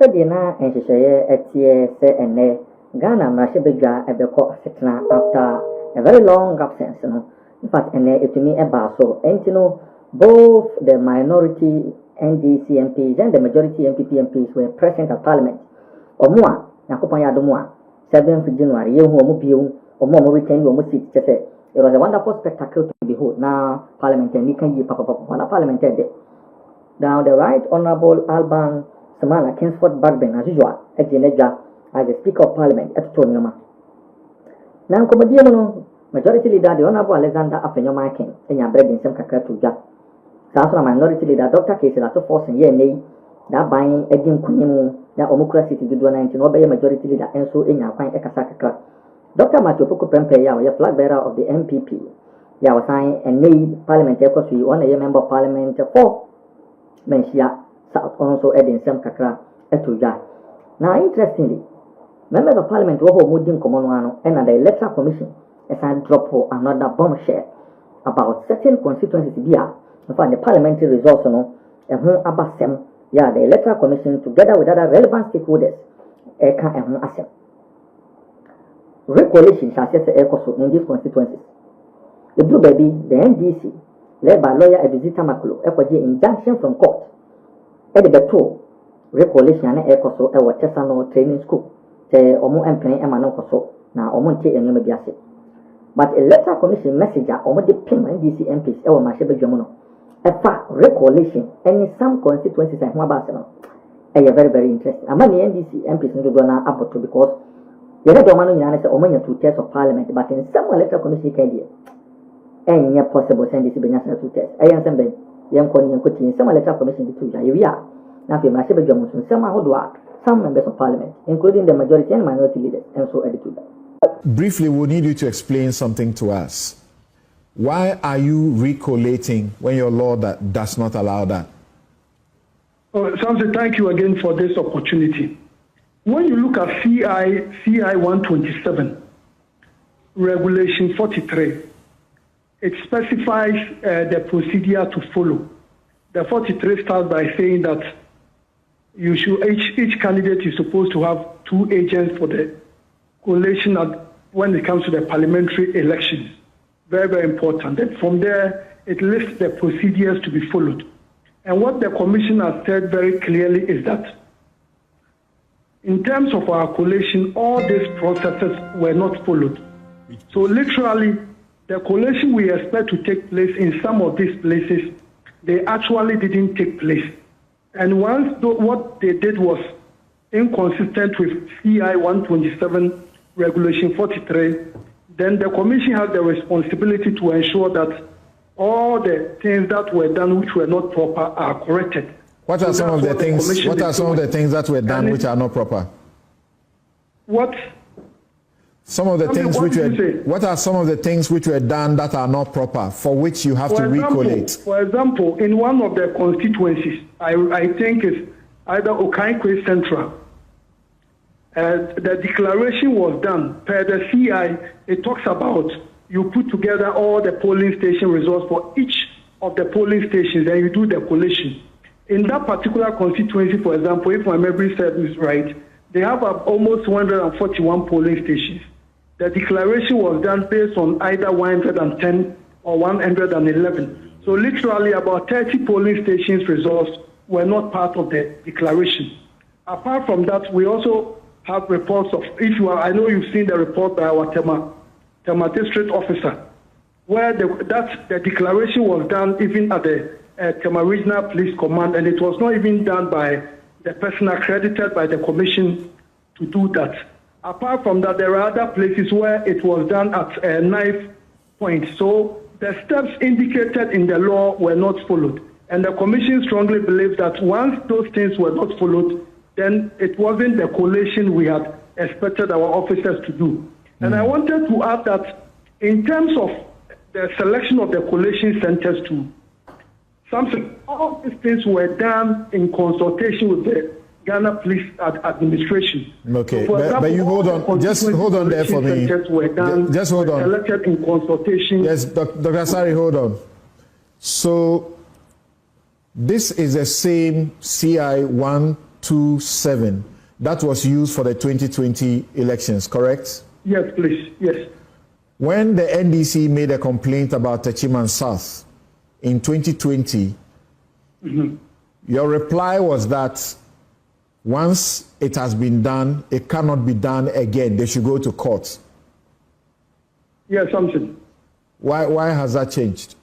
Said Dina and she say at say and ne Ghana Mashibega Ebeko Setna after a very long absence. In fact, and it to me about so and both the minority NDC MPs and the majority MPP MPs were present at Parliament. Or more, Nakopaya Domoa, 7th January, you who or more retain your seat. It was a wonderful spectacle to behold. Now, Parliament and Nikan Papa Parliament. Down the right, Honorable Alban Samana Kingsford Bagben, as usual, at Geneja as the Speaker of Parliament at Tonyama. Now, Comediano, Majority Leader, the Honorable Alexander Afenyoma King, in your bread in some Kakatuja. South Minority Leader, Dr. Casey, to force and ye nay, that buying Edin Kunimu, that Omocracy to do 19, obey Majority Leader, and so in your fine Ekasaka. Dr. Matthew Poko Prempe, your flag bearer of the MPP, Yawa sign and need Parliament, because we want a member of Parliament for Menshia. South also adding some kakra etuja. Now, interestingly, members of Parliament were holding Common and the Electoral Commission as I drop another bombshell about certain constituencies here. In fact, the parliamentary results, and whom Abbasem, the Electoral Commission, together with other relevant stakeholders, can and whom assem. Recoalition shall set in these constituencies. The Blue Baby, the NDC, led by lawyer Eduzita Makulu, injunction from court. At the two, recoalition and ecoso, a Tesano training school, the Omo Empany and Manocoso, now Omonte and Yomabiasi. But Electoral Commission messenger, Omo de Pim and DC MPs, our Mashebe Jamono, a far recoalition, and in some constituencies and Wabasano, a very, very interesting. Among the NDC MPs in the Dona Aboto because the red Omano Yana Omania 2 tests of Parliament, but in some Electoral Commission can be and yet possible send this Benyasa 2 tests. I am saying. Young Connie and Kuti, some Electoral Commission to Yavia. Now, if Mashebe Johnson, some members of Parliament, including the majority and minority leaders, and so edited. Briefly, we need you to explain something to us. Why are you recollating when your law does not allow that? Samson, thank you again for this opportunity. When you look at CI 127, Regulation 43, it specifies the procedure to follow. The 43 starts by saying that you should each candidate is supposed to have 2 agents for the collation when it comes to the parliamentary elections. Very, very important. And from there, it lists the procedures to be followed. And what the Commission has said very clearly is that in terms of our collation, all these processes were not followed. So literally, the collation we expect to take place in some of these places, they actually didn't take place. And once what they did was inconsistent with CI 127, Regulation 43, then the Commission has the responsibility to ensure that all the things that were done which were not proper are corrected. What are some of the things? What are some of the things that were done which are not proper? What? Some of the things which were. What are some of the things which were done that are not proper, for which you have to recollate? For example, in one of the constituencies, I think it's either Okaikwe Central. The declaration was done per the CI. It talks about you put together all the polling station results for each of the polling stations, and you do the collation. In that particular constituency, for example, if my memory serves right, they have almost 141 polling stations. The declaration was done based on either 110 or 111. So literally about 30 polling stations results were not part of the declaration. Apart from that, we also have reports of, I know you've seen the report by our Tema district officer, where the declaration was done even at the Tema Regional Police Command, and it was not even done by the person accredited by the Commission to do that. Apart from that, there are other places where it was done at a knife point. So the steps indicated in the law were not followed. And the Commission strongly believes that once those things were not followed, then it wasn't the collation we had expected our officers to do. And I wanted to add that in terms of the selection of the collation centers too, all these things were done in consultation with the Ghana Police Administration. Okay, so example, but you hold on, just hold on there for me. Just hold on. Selected in consultation. Yes, Dr. Sari, hold on. So this is the same CI 127 that was used for the 2020 elections, correct? Yes, please. Yes. When the NDC made a complaint about Techiman South in 2020, your reply was that once it has been done, it cannot be done again. They should go to court. Yes, something. Why has that changed?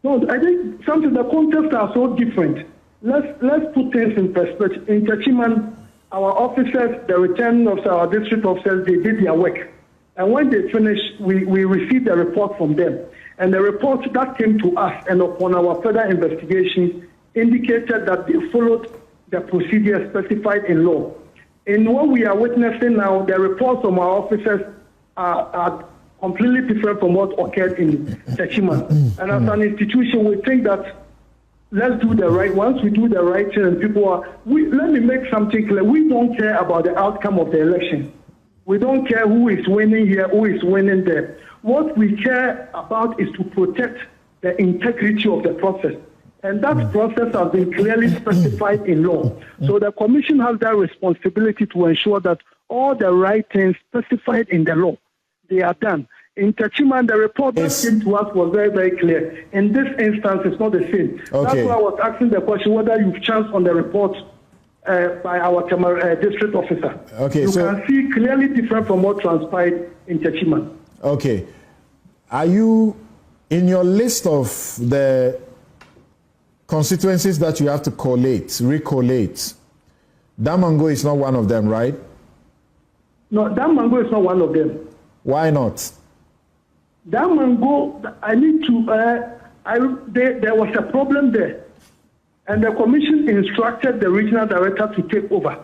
No, I think something. The contexts are so different. Let's put things in perspective. In Techiman, our officers, the returning officers, our district officers, they did their work. And when they finished, we received a report from them. And the report that came to us and upon our further investigation indicated that they followed the procedure specified in law. In what we are witnessing now, the reports from our officers are completely different from what occurred in Techiman. And as an institution, we think that let's do the right. Once we do the right thing and people are, let me make something clear. We don't care about the outcome of the election. We don't care who is winning here, who is winning there. What we care about is to protect the integrity of the process. And that process has been clearly specified in law. So the commission has that responsibility to ensure that all the right things specified in the law, they are done. In Techiman, the report that came to us was very, very clear. In this instance, it's not the same. Okay. That's why I was asking the question whether you've chanced on the report by our district officer. Okay, you can see clearly different from what transpired in Techiman. Okay. Are you, in your list of the constituencies that you have to recollate, Damango is not one of them, right? No, Damango is not one of them. Why not? Damango, I need to, there was a problem there. And the commission instructed the regional director to take over.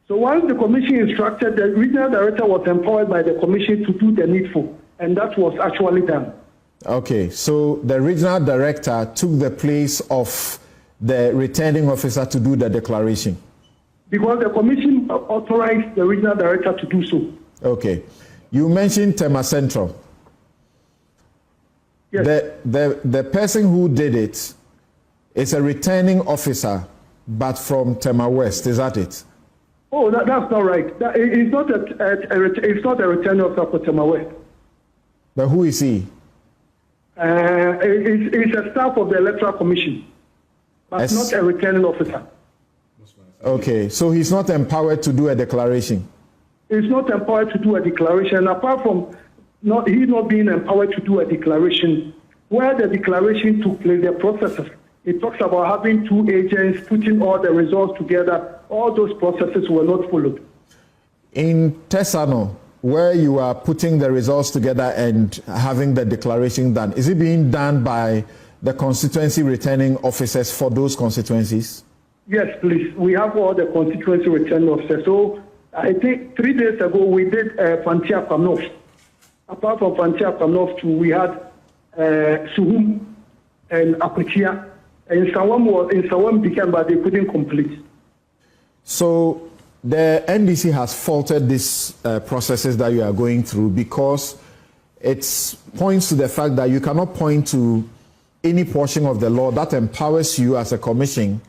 So once the commission instructed, the regional director was empowered by the commission to do the needful. And that was actually done. Okay, so the regional director took the place of the returning officer to do the declaration. Because the commission authorized the regional director to do so. Okay. You mentioned Tema Central. Yes. The person who did it is a returning officer, but from Tema West. Is that it? Oh, that's not right. It's not a returning officer for Tema West. But who is he? It's a staff of the Electoral Commission, but not a returning officer. Okay, so he's not empowered to do a declaration. He's not empowered to do a declaration. Apart from he not being empowered to do a declaration, where the declaration took place, the processes, it talks about having two agents, putting all the results together. All those processes were not followed. In Tesano, where you are putting the results together and having the declaration done, is it being done by the constituency returning officers for those constituencies? Yes, please. We have all the constituency returning officers. So I think 3 days ago we did Fantia Pamnof. Apart from Fantia Pamnof, we had Suhum and Akutia. And Sawam began, but they couldn't complete. So the NDC has faulted these processes that you are going through because it points to the fact that you cannot point to any portion of the law that empowers you as a commission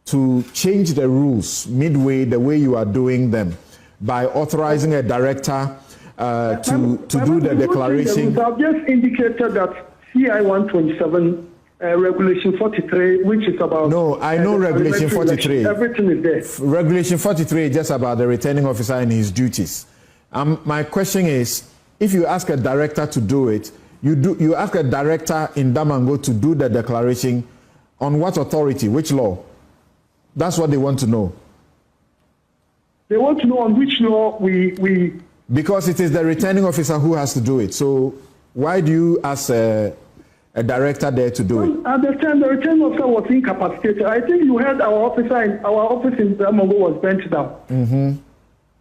to change the rules midway the way you are doing them by authorizing a director to do the declaration. I've just indicated that CI 127 Regulation 43, which is about... No, I know Regulation 43. Everything is there. Regulation 43 is just about the returning officer and his duties. My question is, if you ask a director to do it, you ask a director in Damango to do the declaration on what authority, which law? That's what they want to know. They want to know on which law we... Because it is the returning officer who has to do it. So why do you ask a director there to do it? At the time, the returning officer was incapacitated. I think you heard our office in Damango was bent down. Mm-hmm.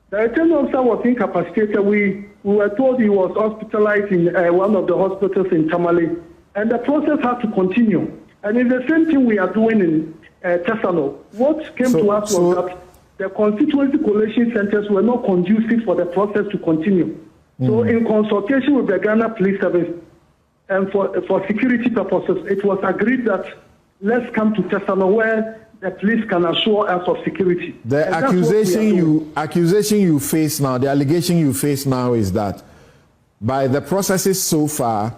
The returning officer was incapacitated. We were told he was hospitalized in one of the hospitals in Tamale, and the process had to continue. And it's the same thing we are doing in Tesano. What came to us was that the constituency collation centers were not conducive for the process to continue. So in consultation with the Ghana Police Service, and for security purposes, it was agreed that let's come to Tesano where the police can assure us of security. The accusation you face now, the allegation you face now is that by the processes so far,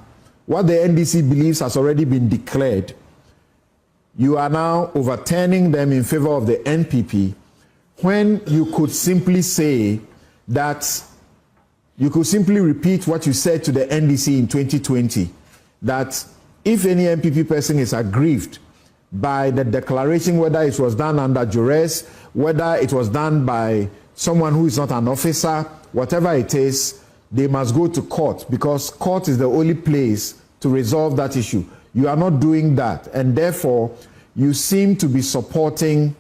what the NDC believes has already been declared, you are now overturning them in favor of the NPP, when you could simply say that you could simply repeat what you said to the NDC in 2020, that if any NPP person is aggrieved by the declaration, whether it was done under duress, whether it was done by someone who is not an officer, whatever it is, they must go to court, because court is the only place to resolve that issue. You are not doing that, and therefore you seem to be supporting,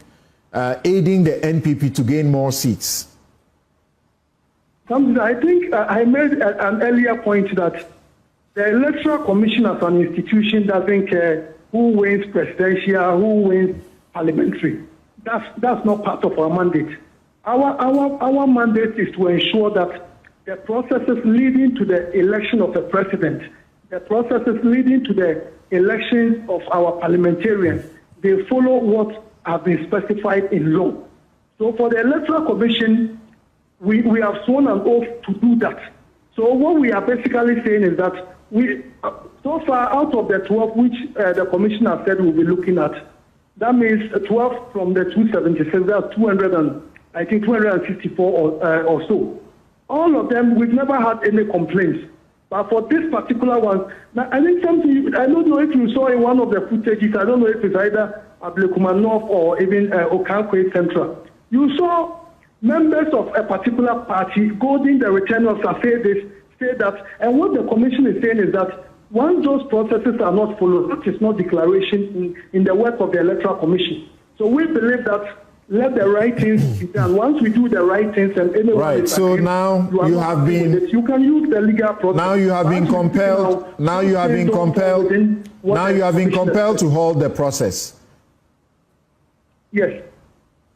aiding the NPP to gain more seats. I think I made an earlier point that the Electoral Commission as an institution doesn't care who wins presidential, who wins parliamentary. That's not part of our mandate. Our mandate is to ensure that the processes leading to the election of the president, the processes leading to the election of our parliamentarians, they follow what has been specified in law. So for the Electoral Commission, we have sworn an oath to do that. So what we are basically saying is that so far out of the 12 which the commissioner said we'll be looking at, that means 12 from the 276, that's 264 or so. All of them, we've never had any complaints. But for this particular one, now, I think something, I don't know if you saw in one of the footages, I don't know if it's either Ablekuma North or even Okankwe Central. You saw members of a particular party holding the return officer say this, say that, and what the commission is saying is that once those processes are not followed, that is not declaration in the work of the Electoral Commission. So we believe that let the right things be done. Once we do the right things and anyone right. So now you have been. You can use the legal process. Now you have been compelled. Now you have been compelled. Now you have been compelled to hold the process. Yes.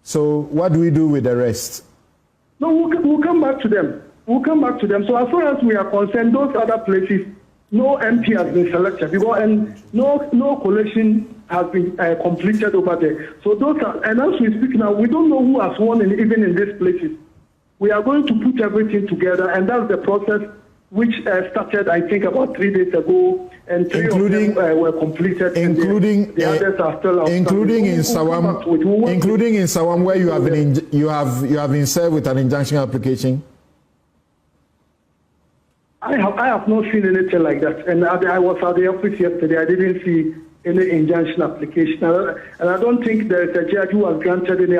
So what do we do with the rest? No, we'll come back to them. We'll come back to them. So as far as we are concerned, those other places, no MP has been selected because and no collation has been completed over there. So those are, and as we speak now, we don't know who has won even in these places. We are going to put everything together, and that's the process which started, I think, about 3 days ago, and three of them were completed. Including the others are still including in Sawam, including in Sawam, where you have been you have been served with an injunction application. I have not seen anything like that, and I was at the office yesterday. I didn't see any injunction application, and I don't think there is a judge who has granted any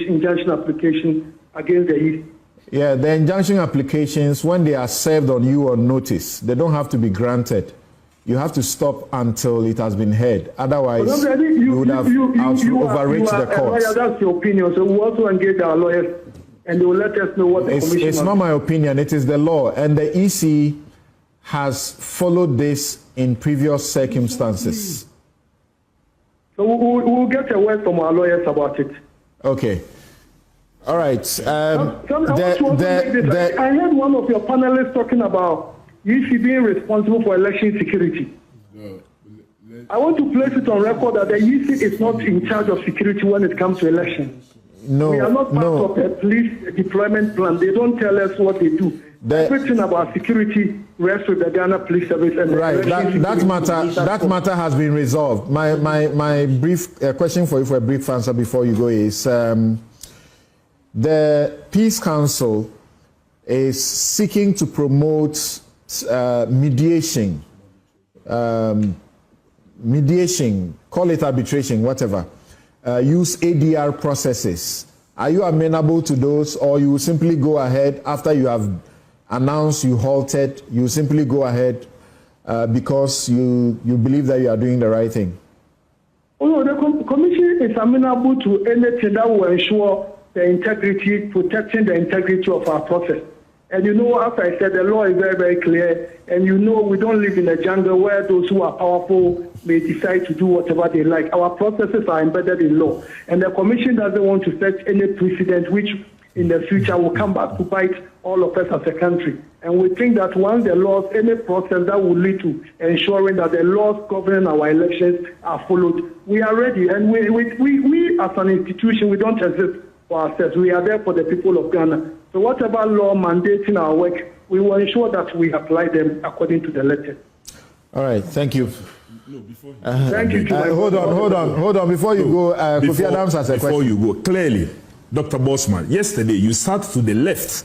injunction application against the East. Yeah, the injunction applications, when they are served on you on notice, they don't have to be granted. You have to stop until it has been heard. Otherwise, you would have overreached the courts. That's your opinion. So we also engage our lawyers, and they will let us know what the commission. It's not my opinion. It is the law, and the EC has followed this in previous circumstances. So we'll get a word from our lawyers about it. Okay. All right. I heard one of your panelists talking about EC being responsible for election security. I want to place it on record that the EC is not in charge of security when it comes to elections. No, we are not part of a police deployment plan. They don't tell us what they do. Everything about security rests with the Ghana Police Service. And right, that matter has been resolved. My brief question for you for a brief answer before you go is the Peace Council is seeking to promote mediation, call it arbitration, whatever. Use ADR processes. Are you amenable to those, or you will simply go ahead after you have announced you halted, you simply go ahead because you believe that you are doing the right thing? Oh, no, the commission is amenable to anything that will ensure the integrity, protecting the integrity of our process. And you know, as I said, the law is very, very clear. And you know, we don't live in a jungle where those who are powerful may decide to do whatever they like. Our processes are embedded in law. And the commission doesn't want to set any precedent which in the future will come back to bite all of us as a country. And we think that once the laws, any process that will lead to ensuring that the laws governing our elections are followed, we are ready. And we as an institution, we don't exist for ourselves. We are there for the people of Ghana. So whatever law mandating our work, we will ensure that we apply them according to the letter. All right, thank you. No, before thank you. Hold on. Before you go, Kofi Adams has a question. Before you go, clearly, Dr. Bosman, yesterday you sat to the left